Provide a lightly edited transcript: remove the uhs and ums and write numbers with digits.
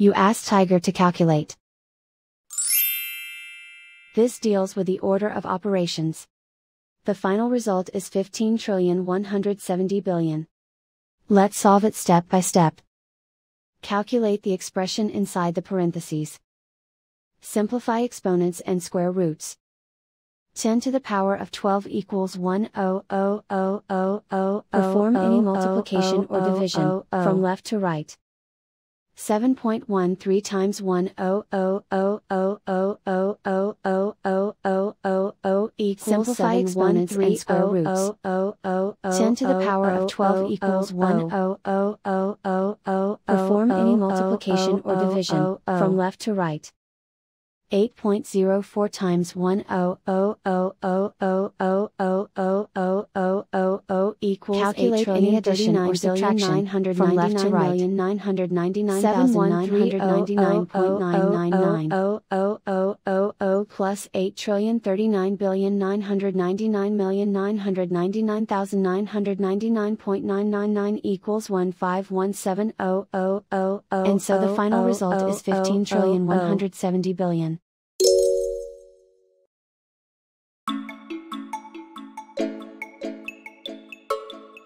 You ask Tiger to calculate. This deals with the order of operations. The final result is 15,170 billion. Let's solve it step by step. Calculate the expression inside the parentheses. Simplify exponents and square roots. 10 to the power of 12 equals 1,000,000. Perform any multiplication or division, from left to right. 7.13 times 1,000,000,000,000 equals simplify exponents and square roots. 10 to the power of 12 equals 1,000,000,000. Perform any multiplication or division, from left to right. 8.04 times 1,000,000,000,000 equals calculate any addition or subtraction, from left to right. 7,139,999.999 plus 8,039,999,999,999.999 equals 151,700,000. And so the final result is 15,170 billion.